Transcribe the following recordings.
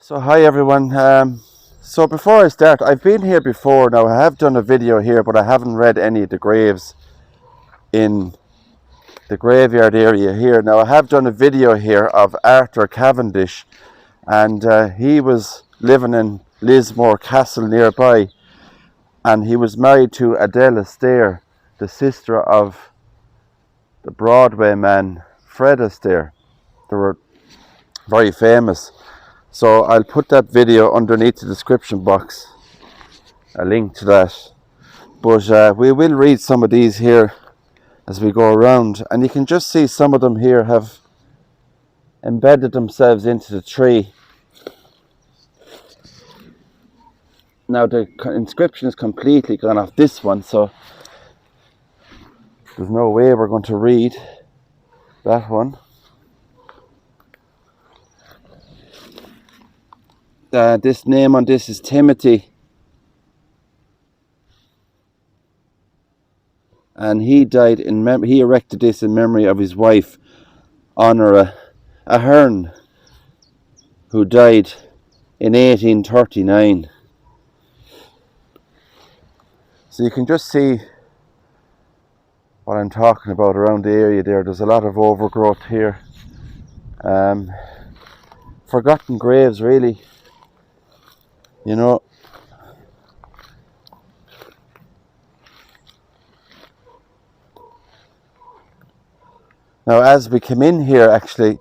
So hi everyone. So before I start, I've been here before now. I have done a video here, but I haven't read any of the graves in the graveyard area here. Now I have done a video here of Arthur Cavendish, and he was living in Lismore Castle nearby, and he was married to Adela Stair, the sister of the Broadway man Fred Astaire. They were very famous. So I'll put that video underneath the description box, a link to that. But we will read some of these here as we go around, and you can just see some of them here have embedded themselves into the tree. Now the inscription is completely gone off this one, so there's no way we're going to read that one. This name on this is Timothy, and he died in he erected this in memory of his wife Honora Ahern, who died in 1839. So you can just see what I'm talking about around the area there. There's a lot of overgrowth here. Forgotten graves, really. You know. Now as we came in here, actually,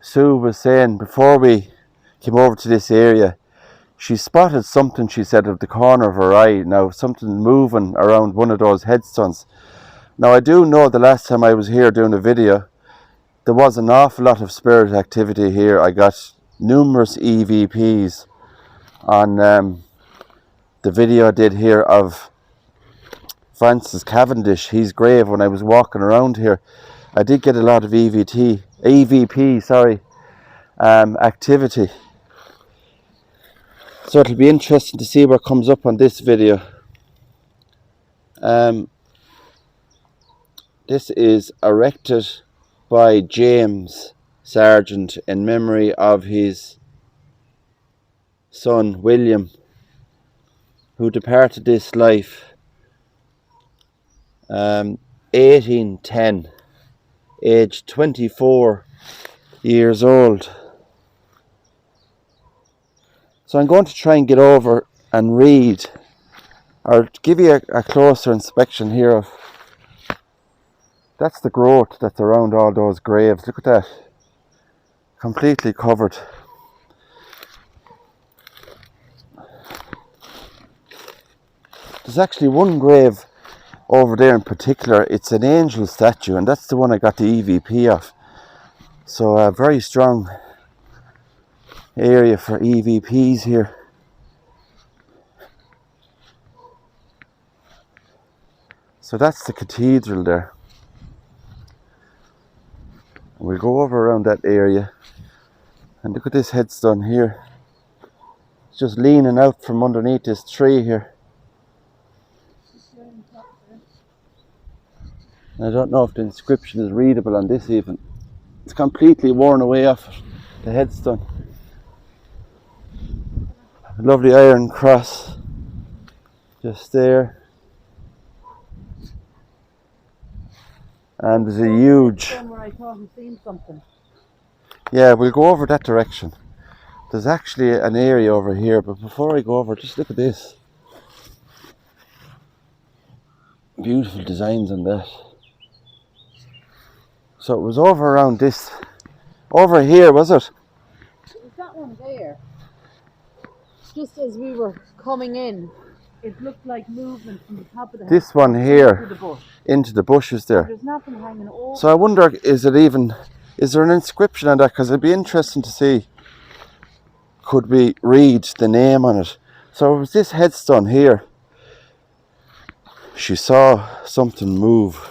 Sue was saying before we came over to this area, she spotted something, she said, at the corner of her eye. Now something moving around one of those headstones. Now I do know the last time I was here doing a video, there was an awful lot of spirit activity here. I got numerous EVPs on the video I did here of Francis Cavendish, his grave, when I was walking around here. I did get a lot of EVP activity. So it'll be interesting to see what comes up on this video. This is erected by James Sargent in memory of his son William, who departed this life 1810, aged 24 years old. So I'm going to try and get over and read, or give you a closer inspection here of, that's the growth that's around all those graves. Look at that, completely covered. There's actually one grave over there in particular. It's an angel statue, and that's the one I got the EVP of. So a very strong area for EVPs here. So that's the cathedral there. We'll go over around that area, and look at this headstone here. It's just leaning out from underneath this tree here. I don't know if the inscription is readable on this even. It's completely worn away off the headstone. A lovely iron cross just there. And there's a huge... Where I thought I'd seen something. Yeah, we'll go over that direction. There's actually an area over here, but before I go over, just look at this. Beautiful designs on that. So it was over around this, over here, was it? It was that one there. Just as we were coming in, it looked like movement from the top of the This headstone one here, into the bush. into the bushes there. There's nothing hanging over. So I wonder, is there an inscription on that? Because it'd be interesting to see, could we read the name on it? So it was this headstone here. She saw something move.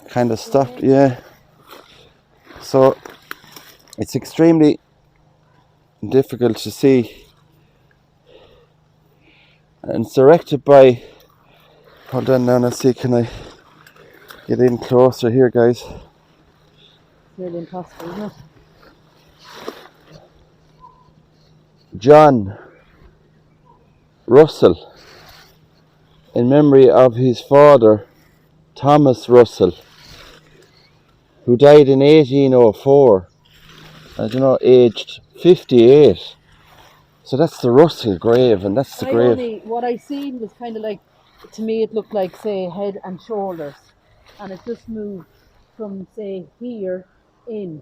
Kind of stopped, yeah. So it's extremely difficult to see. And it's erected by, hold on now, let's see, can I get in closer here, guys? It's nearly impossible, isn't it? John Russell, in memory of his father, Thomas Russell, who died in 1804, I don't know, aged 58. So that's the Russell grave, and that's the grave. What I seen was kind of like, to me it looked like, say, head and shoulders, and it just moved from, say, here in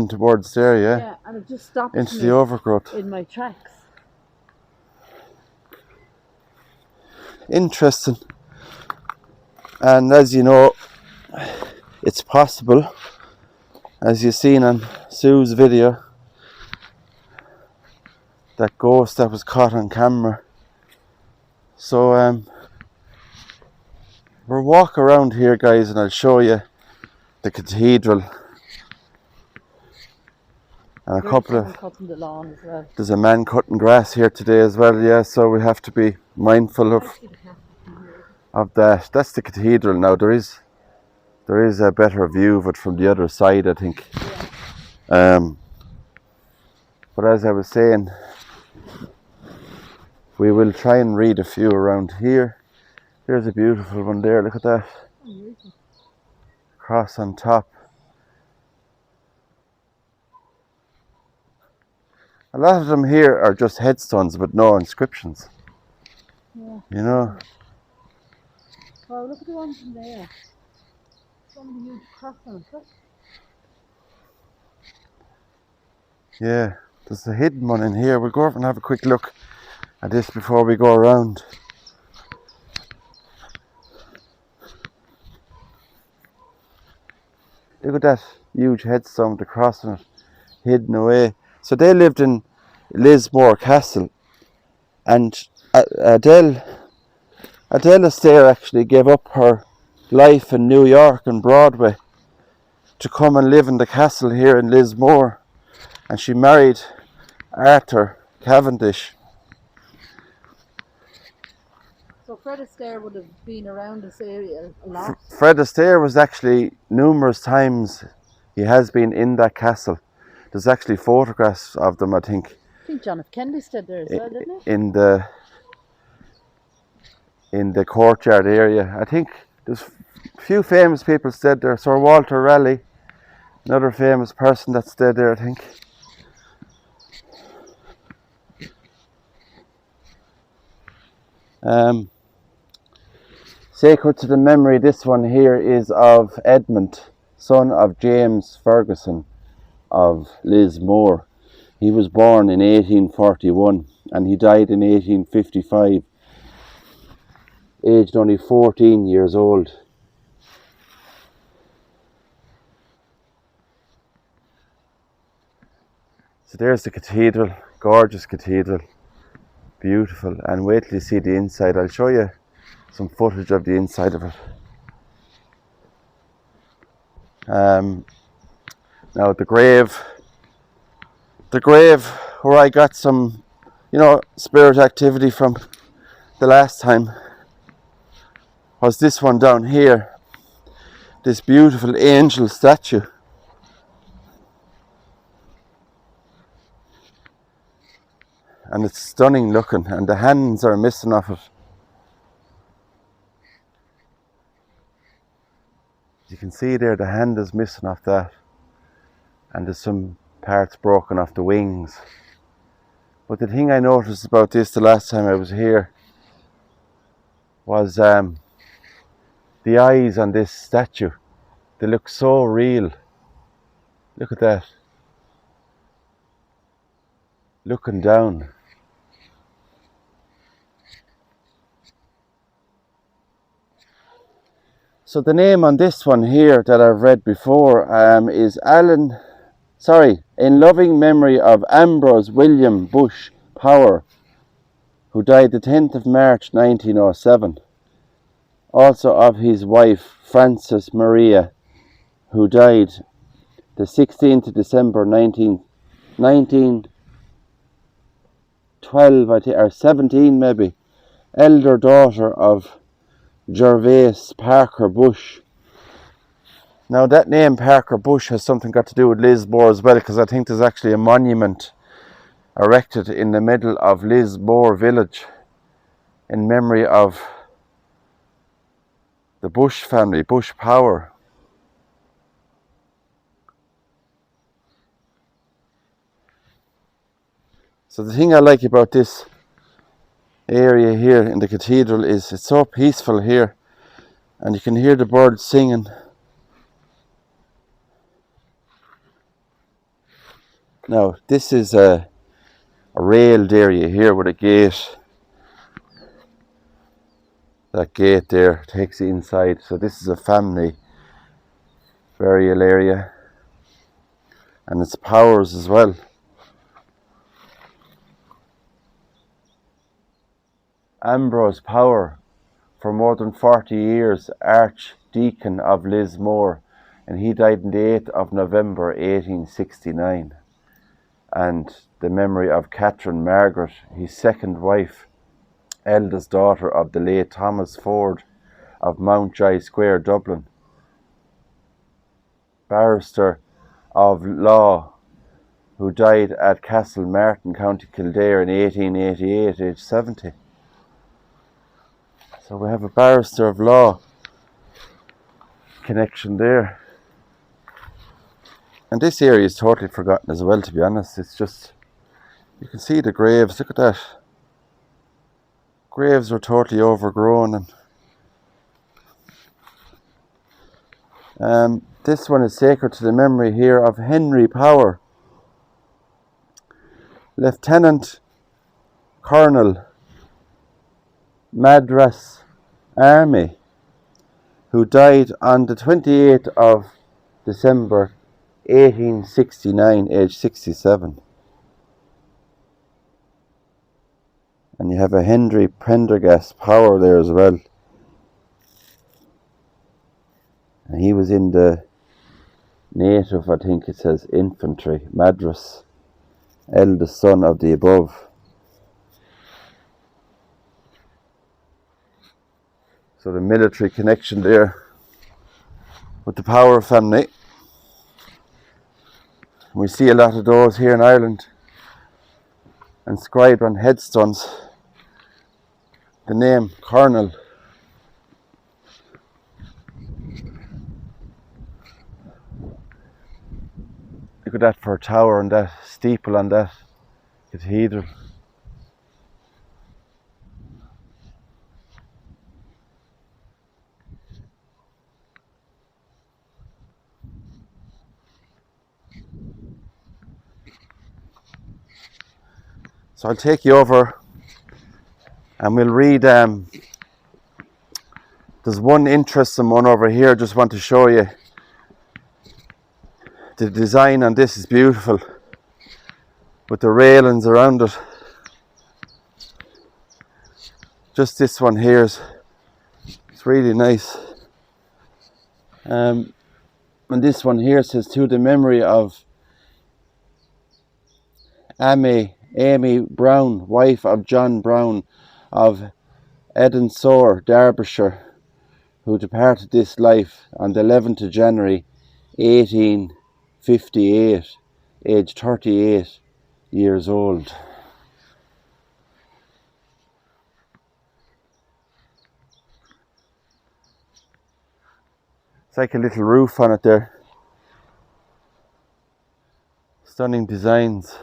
Towards there, yeah? Yeah, and it just stopped Into me the overgrowth. in my tracks. Interesting. And as you know, it's possible, as you've seen on Sue's video, that ghost that was caught on camera. So we'll walk around here, guys, and I'll show you the cathedral and a couple of cutting the lawn as well. There's a man cutting grass here today as well, yeah, so we have to be mindful of that. That's the cathedral now. There is a better view of it from the other side, I think. Yeah. But as I was saying, we will try and read a few around here. There's a beautiful one there, look at that. Cross on top. A lot of them here are just headstones with no inscriptions. Yeah. You know? Oh, look at the ones in there. Some of the huge cross on it. Yeah, there's a hidden one in here. We'll go over and have a quick look at this before we go around. Look at that huge headstone with the cross on it, hidden away. So they lived in Lismore Castle, and Adele Astaire actually gave up her life in New York and Broadway to come and live in the castle here in Lismore, and she married Arthur Cavendish. So Fred Astaire would have been around this area a lot? Fred Astaire was actually numerous times, he has been in that castle. There's actually photographs of them, I think. I think John F. Kennedy stayed there as well, didn't he? In the courtyard area. I think there's a few famous people stayed there. Sir Walter Raleigh, another famous person that stayed there, I think. Sacred to the memory, this one here is of Edmund, son of James Ferguson of Lismore. He was born in 1841 and he died in 1855, aged only 14 years old. So there's the cathedral, gorgeous cathedral, beautiful, and wait till you see the inside. I'll show you some footage of the inside of it. Now the grave where I got some, spirit activity from the last time was this one down here, this beautiful angel statue. And it's stunning looking, and the hands are missing off it. You can see there the hand is missing off that, and there's some parts broken off the wings. But the thing I noticed about this the last time I was here was the eyes on this statue. They look so real. Look at that. Looking down. So the name on this one here that I've read before is in loving memory of Ambrose William Bush Power, who died the 10th of March 1907. Also of his wife Frances Maria, who died the 16th of December 1912, I think, or 17 maybe, elder daughter of Gervase Parker Bush. Now that name Parker Bush has something got to do with Lismore as well, because I think there's actually a monument erected in the middle of Lismore village in memory of the Bush family, Bush power. So the thing I like about this area here in the cathedral is it's so peaceful here, and you can hear the birds singing. Now this is a railed area here with a gate. That gate there takes you inside. So this is a family burial area, and it's Powers as well. Ambrose Power, for more than 40 years Archdeacon of Lismore, and he died on the 8th of November 1869. And the memory of Catherine Margaret, his second wife, eldest daughter of the late Thomas Ford of Mountjoy Square, Dublin, barrister of law, who died at Castlemartin, County Kildare in 1888, aged 70. So we have a barrister of law connection there. And this area is totally forgotten as well, to be honest. It's just, you can see the graves, look at that. Graves are totally overgrown. And this one is sacred to the memory here of Henry Power, Lieutenant Colonel, Madras Army, who died on the 28th of December 1869, aged 67. And you have a Henry Prendergast Power there as well. And he was in the native, I think it says, infantry, Madras, eldest son of the above. So the military connection there with the Power family. We see a lot of those here in Ireland, inscribed on headstones, the name Colonel. Look at that for a tower and that steeple on that cathedral. So I'll take you over and we'll read, there's one interesting one over here I just want to show you. The design on this is beautiful, with the railings around it. Just this one here is, it's really nice. And this one here says, to the memory of Amy Brown, wife of John Brown of Edensor, Derbyshire, who departed this life on the 11th of January 1858, aged 38 years old. It's like a little roof on it there. Stunning designs.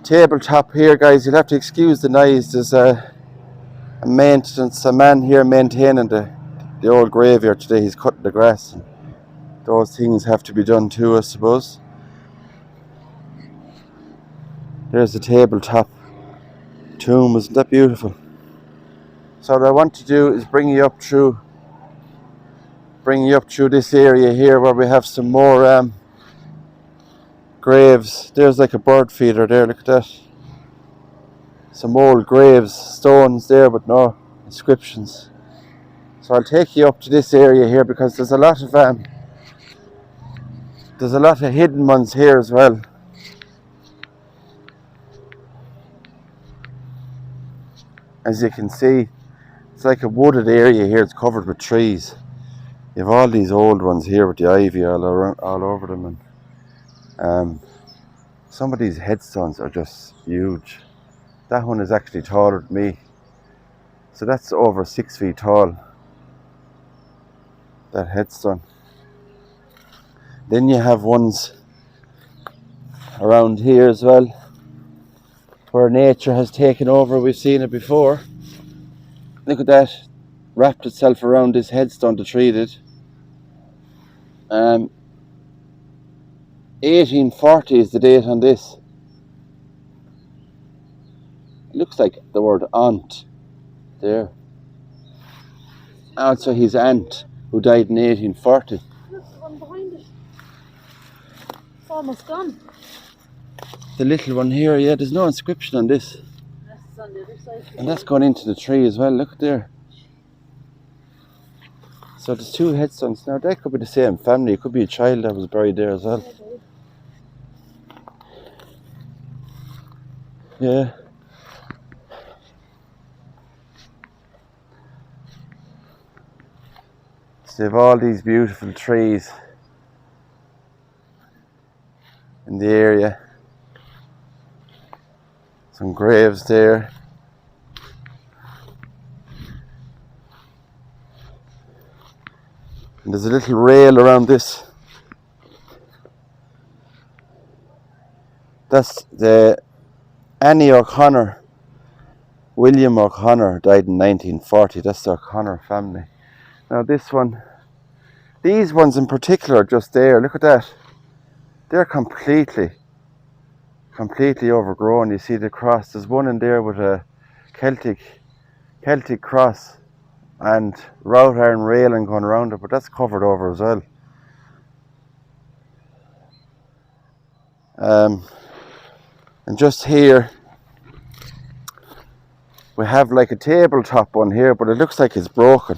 Tabletop here, guys, you'll have to excuse the noise. There's a man here maintaining the old graveyard today. He's cutting the grass, and those things have to be done too, I suppose. There's the tabletop tomb. Isn't that beautiful? So what I want to do is bring you up through this area here, where we have some more graves. There's like a bird feeder there, look at that. Some old graves, stones there, but no inscriptions. So I'll take you up to this area here, because there's a lot of hidden ones here as well. As you can see, It's like a wooded area here. It's covered with trees. You have all these old ones here with the ivy all over them, and some of these headstones are just huge. That one is actually taller than me, so that's over 6 feet tall, that headstone. Then you have ones around here as well, where nature has taken over. We've seen it before. Look at that, wrapped itself around this headstone to treat it. 1840 is the date on this. It looks like the word aunt there. Also his aunt, who died in 1840. Look, the one behind it. It's almost gone. The little one here, yeah, there's no inscription on this. That's on the other side. And that's gone into the tree as well, look there. So there's two headstones. Now that could be the same family. It could be a child that was buried there as well. Yeah. So they have all these beautiful trees in the area. Some graves there. And there's a little rail around this. That's the Annie O'Connor. William O'Connor died in 1940. That's the O'Connor family. Now this one, these ones in particular are just there. Look at that. They're completely overgrown. You see the cross. There's one in there with a Celtic cross and wrought iron railing going around it, but that's covered over as well. And just here we have like a tabletop one here, but it looks like it's broken.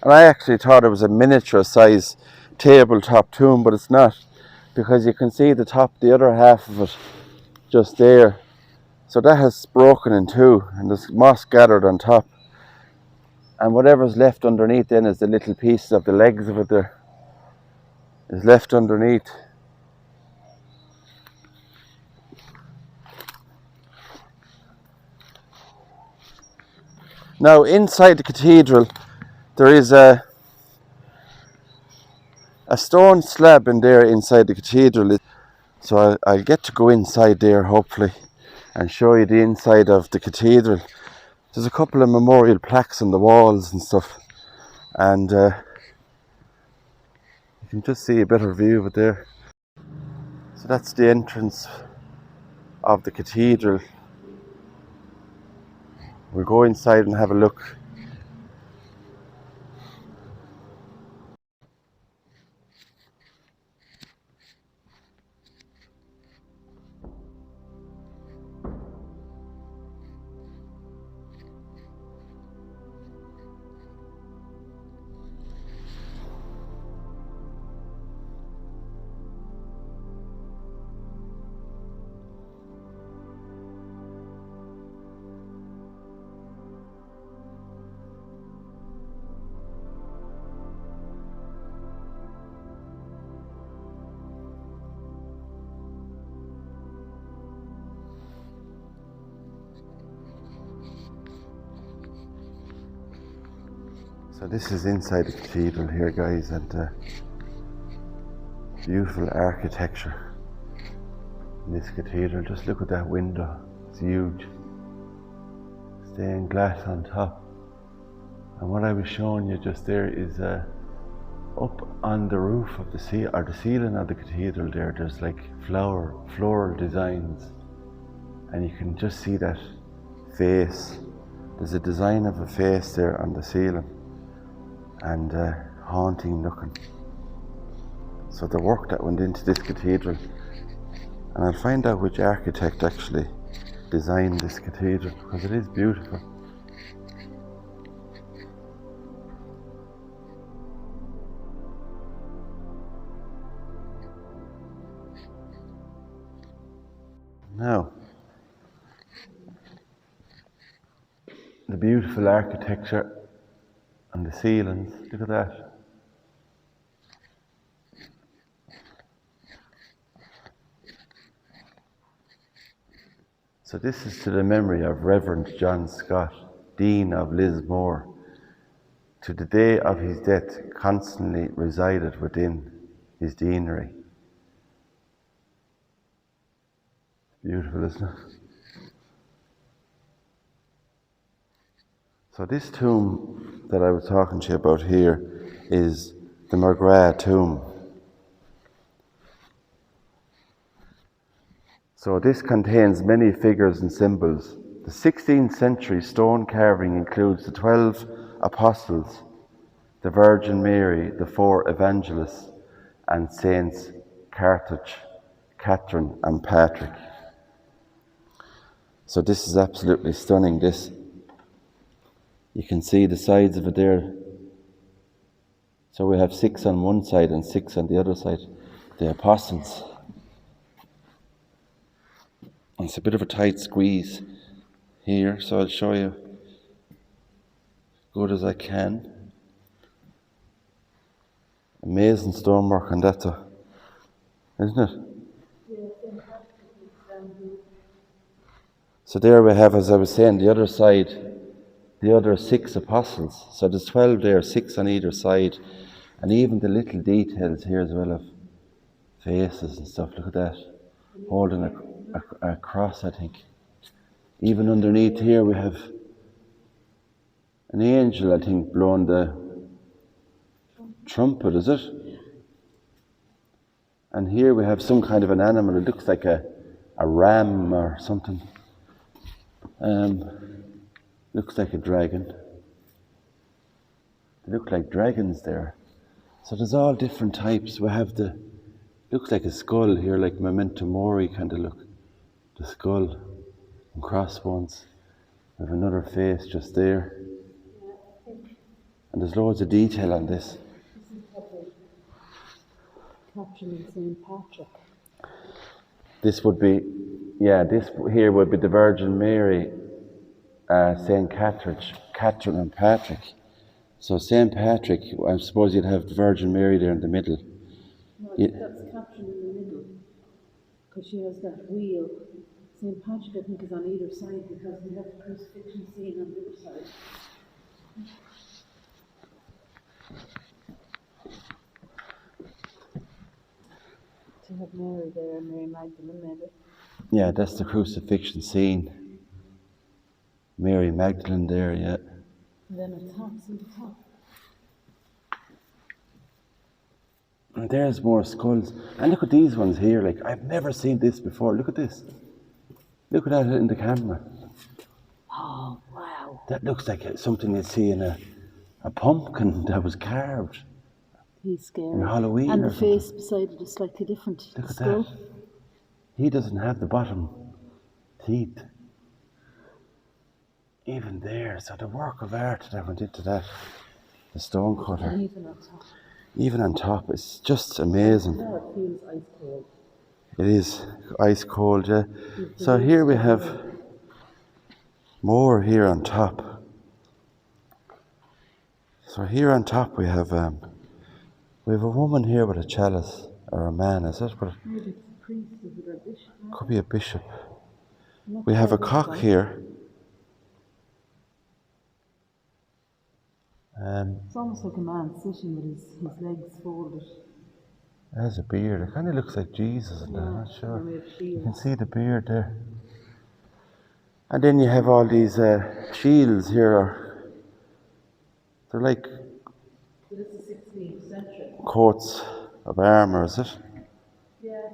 And I actually thought it was a miniature size tabletop tomb, but it's not, because you can see the top, the other half of it just there. So that has broken in two, and there's moss gathered on top. And whatever's left underneath then is the little pieces of the legs of it there is left underneath. Now inside the cathedral there is a stone slab in there inside the cathedral. So I'll get to go inside there hopefully and show you the inside of the cathedral. There's a couple of memorial plaques on the walls and stuff, and you can just see a better view of it there. So that's the entrance of the cathedral. We'll go inside and have a look. So this is inside the cathedral here, guys, and beautiful architecture in this cathedral. Just look at that window, it's huge. Stained glass on top. And what I was showing you just there is up on the roof of the ceiling of the cathedral there, there's like floral designs, and you can just see that face. There's a design of a face there on the ceiling, and haunting looking. So the work that went into this cathedral, and I'll find out which architect actually designed this cathedral, because it is beautiful. Now, the beautiful architecture and the ceilings. Look at that. So this is to the memory of Reverend John Scott, Dean of Lismore. To the day of his death, constantly resided within his deanery. Beautiful, isn't it? So this tomb that I was talking to you about here is the McGrath tomb. So this contains many figures and symbols. The 16th century stone carving includes the 12 apostles, the Virgin Mary, the 4 evangelists, and Saints Carthage, Catherine and Patrick. So this is absolutely stunning, this. You can see the sides of it there. So we have 6 on one side and 6 on the other side, the apostles. And it's a bit of a tight squeeze here, so I'll show you good as I can. Amazing stonework on that, isn't it? So there we have, as I was saying, the other side, the other 6 apostles. So there's 12 there, 6 on either side. And even the little details here as well of faces and stuff. Look at that. Holding a cross, I think. Even underneath here we have an angel, I think, blowing the trumpet, is it? And here we have some kind of an animal. It looks like a ram or something. Looks like a dragon. They look like dragons there. So there's all different types. We have looks like a skull here, like Memento Mori kind of look. The skull and crossbones. We have another face just there. And there's loads of detail on this. Capturing St. Patrick. This would be, this here would be the Virgin Mary, St. Catherine and Patrick. So St. Patrick, I suppose you'd have the Virgin Mary there in the middle. No, that's Catherine in the middle, because she has that wheel. St. Patrick, I think, is on either side, because we have the crucifixion scene on the other side. To have Mary there, Mary Magdalene, maybe. Yeah, that's the crucifixion scene. Mary Magdalene there, yeah. And then it taps on the top. And there's more skulls. And look at these ones here, like, I've never seen this before. Look at this. Look at that in the camera. Oh, wow. That looks like something you'd see in a pumpkin that was carved. He's scary. In Halloween and or the face beside it is slightly different. Look at skull. that. He doesn't have the bottom teeth. Even there, so the work of art that went into that, the stone cutter. And even on top. Even on top, it's just amazing. Now it feels ice cold. It is ice cold, yeah. So here we have more here on top. So here on top we have a woman here with a chalice, or a man, is it? But Maybe it's a priest, is it, or a bishop? could be a bishop. We have a cock here. It's almost like a man sitting with his legs folded. Has a beard. It kind of looks like Jesus, I'm not sure. You can see the beard there. And then you have all these shields here. They're like This is 16th century. coats of armour, is it? Yeah.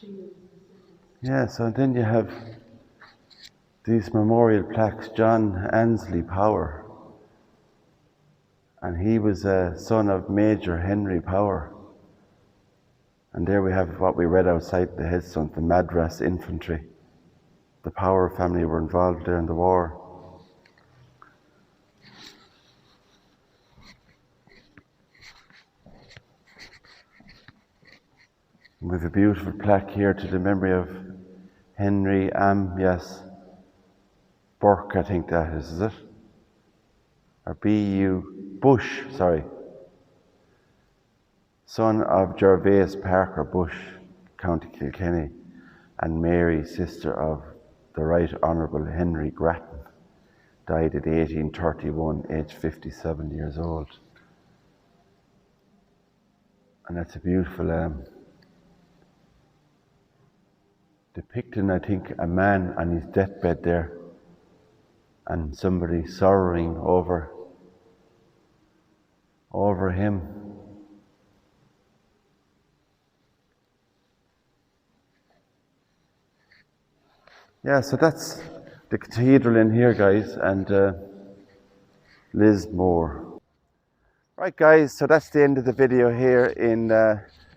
Shield. Yeah, so then you have these memorial plaques. John Annesley Power. And he was a son of Major Henry Power. And there we have what we read outside the headstone, the Madras Infantry. The Power family were involved there in the war. We have a beautiful plaque here to the memory of Henry Amyas Burke, I think that is it? Or B.U. Bush, sorry. Son of Gervase Parker Bush, County Kilkenny, and Mary, sister of the Right Honourable Henry Grattan, died at 1831, aged 57 years old. And that's a beautiful depicting, I think, a man on his deathbed there, and somebody sorrowing over him. Yeah, so that's the cathedral in here, guys, and Lismore. Right, guys, so that's the end of the video here in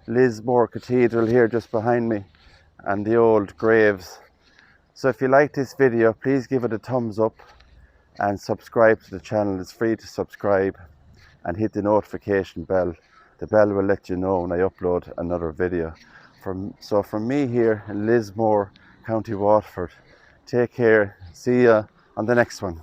Lismore Cathedral here just behind me, and the old graves. So if you like this video, please give it a thumbs up and subscribe to the channel. It's free to subscribe, and hit the notification bell. The bell will let you know when I upload another video. So from me here in Lismore, County Waterford, take care. See ya on the next one.